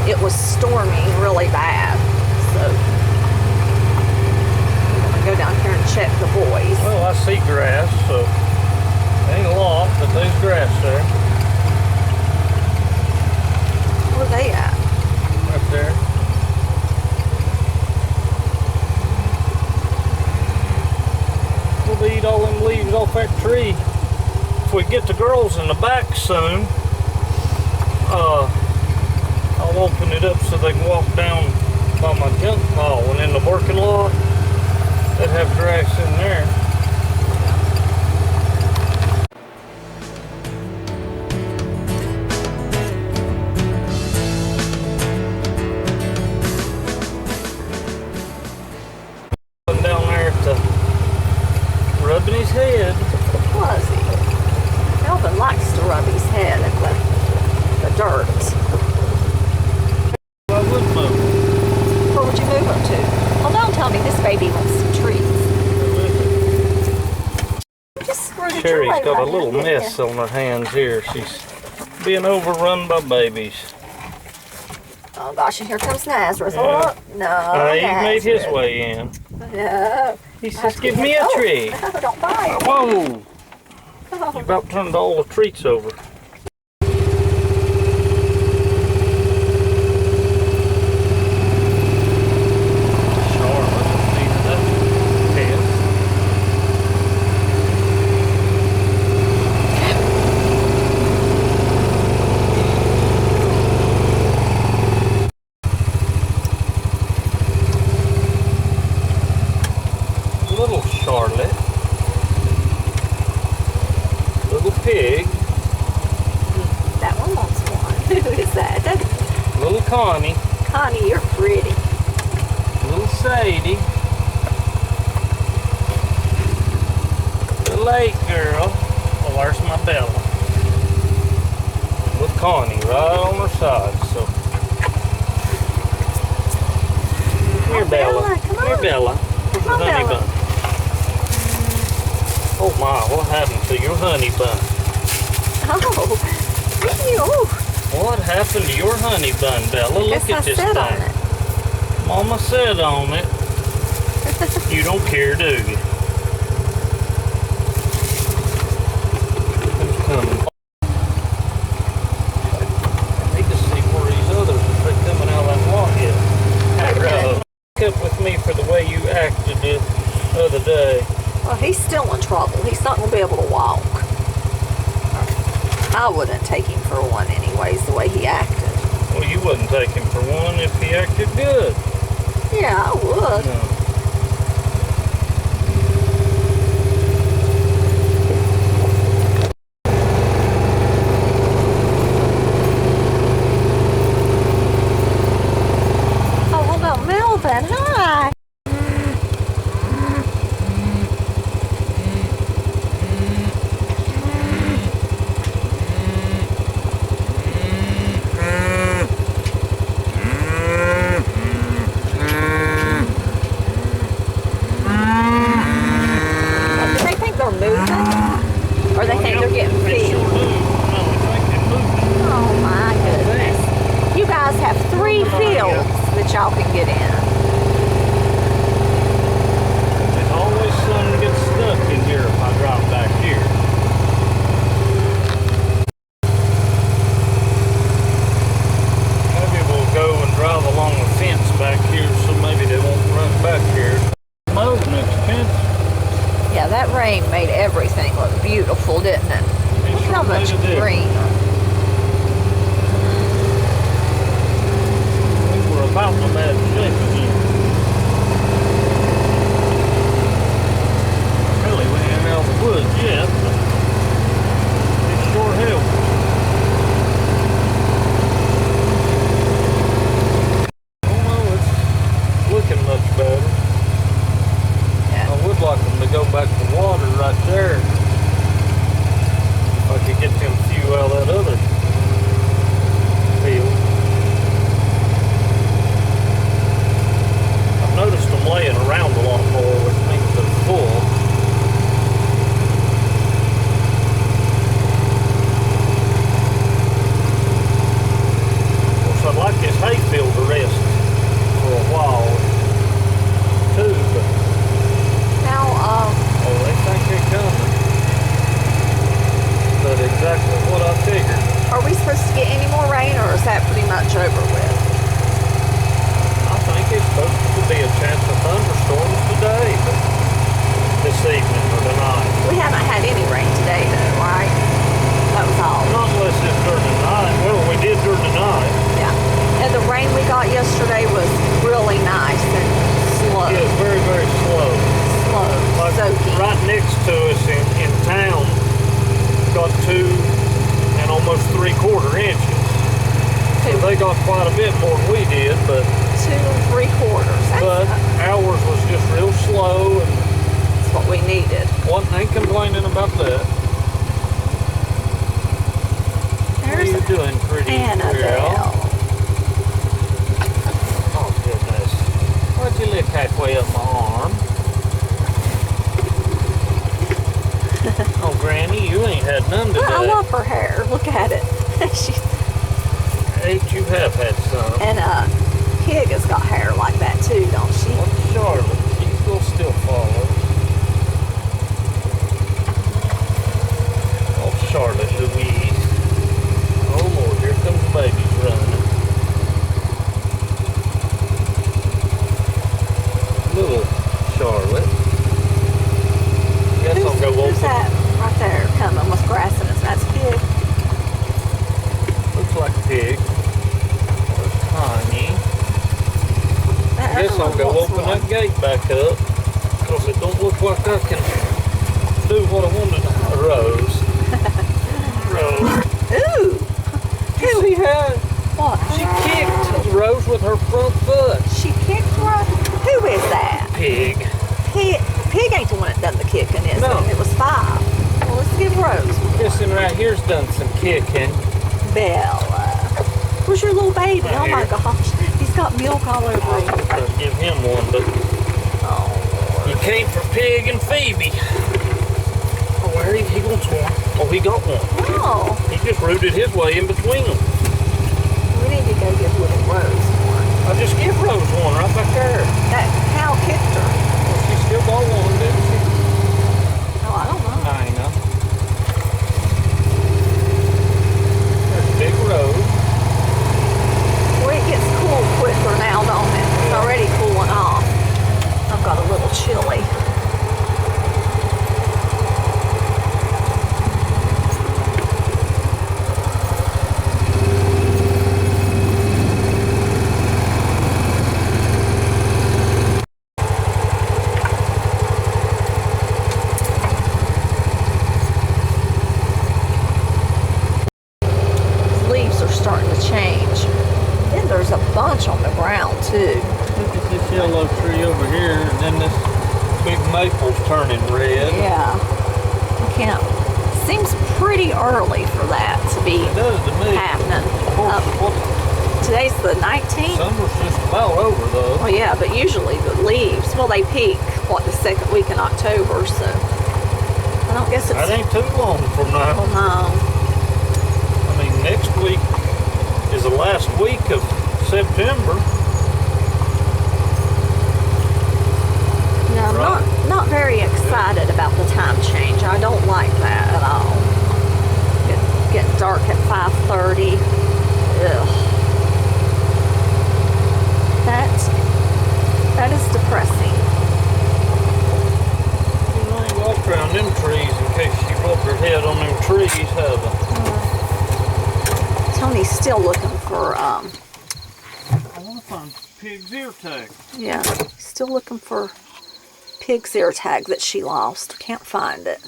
it was storming really bad. So I'm gonna go down here and check the boys. Well, I see grass, so ain't a lot, but there's grass there. Where are they at? Right there. We'll eat all them leaves off that tree. If we get the girls in the back soon, I'll open it up so they can walk down by my junk pile, and in the working lot, they'd have grass in there. Down there at the rubbing his head. Was he? Melvin likes to rub his head in the dirt. I would move. Where would you move him to? Well, don't tell me this baby wants some trees. Just screwed a Sherry's tree got a right little now, mess on her hands here. She's being overrun by babies. Oh gosh, and here comes Nazareth. Yeah. Oh, no. He made his Nazareth. way in. No. He says, "Give me a tree." No, don't buy it. Whoa! Oh. You about turned all the treats over. Little Charlotte, little pig, That one wants one. Who is that? little Connie, Connie, you're pretty. little Sadie, the lake girl. Oh, there's my Bella. With Connie right on her side. So here, Oh, Bella. Bella, come Here, on. Bella. Here's the Come on, honey Bella. bun. Oh my, what happened to your honey bun? Oh, ew. What happened to your honey bun, Bella? Look Guess at I this sat on thing. it. Mama said on it. You don't care, do you? Who's coming? I need to see where these others are coming out of that lot yet. Hey, pick up with me for the way you acted the other day. Well, he's still in trouble. He's not going to be able to walk. I wouldn't take him for one anyways, the way he acted. Well, you wouldn't take him for one if he acted good. Yeah, I would. No. Oh, what about Melvin? Hi. Do they think they're moving? Or they think they're getting They sure fed? do. No, I think they're moving. Oh my goodness. You guys have 3 fields that y'all can get in. There's always something gets stuck in here if I drop back here. Maybe we'll go and drive along the fence back here so maybe they won't run back here. Mow's expensive. Yeah, that rain made everything look beautiful, didn't it? Look how much green. I think we're about in a bad shape again. Really, we ain't out of the woods yet, but it sure helps. Oh no, it's looking much better. Yeah. I would like them to go back to water right there. If I could get them few out of that that pretty much over with? I think it's supposed to be a chance of thunderstorms today, but this evening or tonight. We haven't had any rain today though, right? That was all. Not unless it's during the night. Well, we did during the night. Yeah. And the rain we got yesterday was really nice and slow. It was very, very slow. Slow, Like soaking. right next to us in town, got 2 and almost 3/4 inches. So they got quite a bit more than we did, but 2 3/4. but ours was just real slow, and That's what we needed. ain't complaining about that. What are There's you doing, pretty Annabelle. girl? Oh goodness! Why'd you lick halfway up my arm? Oh, Granny, you ain't had none today. I love her hair. Look at it. She's You have had some. and Pig has got hair like that too, don't she? Well, Charlotte, she will still follow. Oh, Charlotte Louise. Oh Lord, here comes the babies running. Little Charlotte. Guess I'll go Who's over. that right there coming with grass in his? That's Pig. Looks like a pig. Or Connie. I guess I'll go open that gate back up, because it don't look like I can do what I wanted. Rose. Rose. Ooh! You see how What? she kicked Rose with her front foot? She kicked Rose? Who is that? Pig. Pig ain't the one that done the kicking, is No. it? It was 5. Well, let's give Rose one. This one right here's done some kicking. Bella. Where's your little baby? Right Oh my here. gosh. He's got milk all over I him. was going to give him one, but Oh, he came for Pig and Phoebe. Oh, where he wants one. Oh, he got one. Oh, He just rooted his way in between them. we need to go give little Rose one. I just give Rose one right back there. That cow kicked her. Well, she still got one, didn't she? Oh, I don't know. I know. There's Big Rose. Boy, it gets cool quicker now, don't it? It's already cooling off. I've got a little chilly. Leaves are starting to change. Then there's a bunch on the ground too. Look at this yellow tree over here, and then this big maple's turning red. Yeah. I can't. Seems pretty early for that to be It does to me. happening. Of course, Today's the 19th. summer's just about over, though. Well, yeah, but usually the leaves, well, they peak, what, the 2nd week in October, so I don't guess it's. That ain't too long from now. Well, no. I mean, next week is the last week of September. Yeah, I'm Right. not very excited about the time change. I don't like that at all. Getting dark at 5:30. Ugh. That is depressing. You ain't walked around them trees in case she rubbed her head on them trees, have I? Tony's still looking for I want to find Pig's ear tag. yeah, still looking for Pig's ear tag that she lost. Can't find it.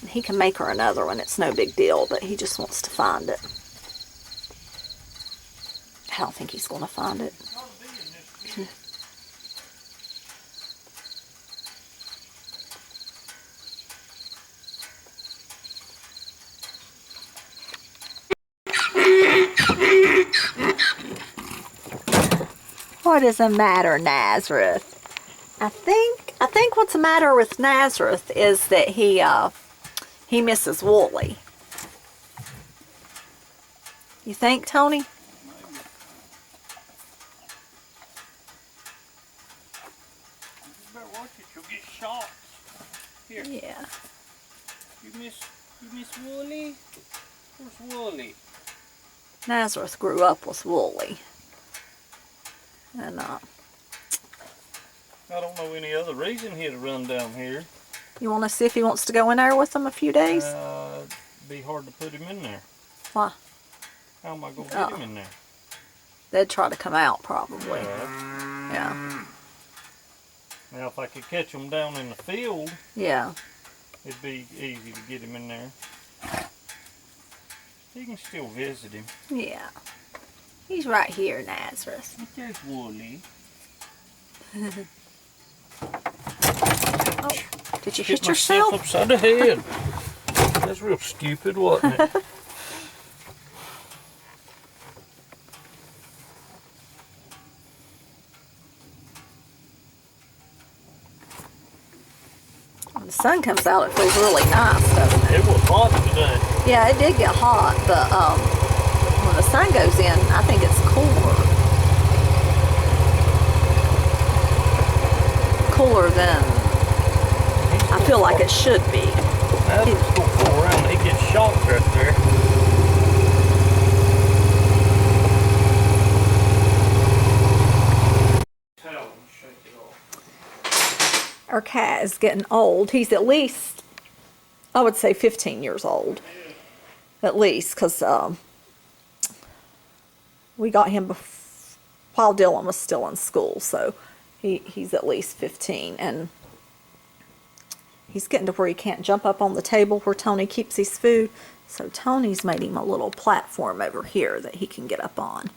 He can make her another one. It's no big deal, but he just wants to find it. I don't think he's going to find it. What is the matter, Nazareth? I think what's the matter with Nazareth is that he misses Wooly. You think, Tony? You better watch it, you'll get shot. Here, Yeah. you miss Wooly? Where's Wooly? Nazareth grew up with Wooly. And I don't know any other reason he'd run down here. you want to see if he wants to go in there with them a few days? Be hard to put him in there. Why? How am I going to get him in there? They'd try to come out probably. Yeah. Now if I could catch him down in the field, Yeah. it'd be easy to get him in there. You can still visit him. Yeah. He's right here, Nazareth. But there's Wooly. Oh, did you Hit hit yourself? upside the head. That's real stupid, wasn't it? When the sun comes out, it feels really nice, doesn't it? It was hot today. Yeah, it did get hot, but when the sun goes in, I think it's cooler. Cooler than I feel like it should be. Now let's go pull around. He gets shocked right there. Our cat is getting old. He's at least, I would say 15 years old. At least, because we got him while Dylan was still in school, so he's at least 15, and he's getting to where he can't jump up on the table where Tony keeps his food, so Tony's made him a little platform over here that he can get up on.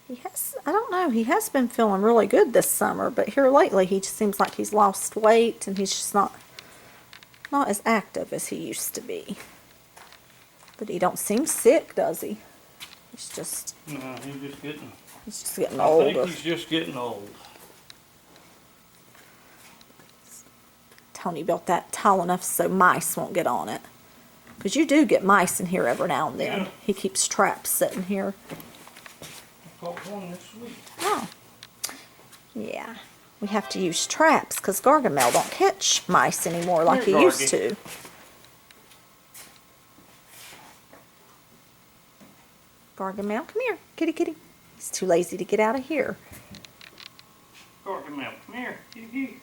He has, I don't know, he has been feeling really good this summer, but here lately he just seems like he's lost weight and he's just not as active as he used to be. But he don't seem sick, does he? He's just... No, he's just getting older. I think he's just getting old. Tony built that tall enough so mice won't get on it. Because you do get mice in here every now and then. Yeah. He keeps traps sitting here. I caught one this week. Oh. Yeah. We have to use traps because Gargamel don't catch mice anymore like he used to. Gargamel, come here. Kitty, kitty. He's too lazy to get out of here. Gargamel, come here. Kitty, kitty.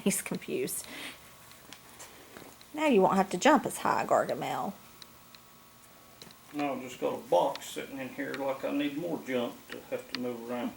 He's confused. Now you won't have to jump as high, Gargamel. No, I just got a box sitting in here like I need more jump to have to move around.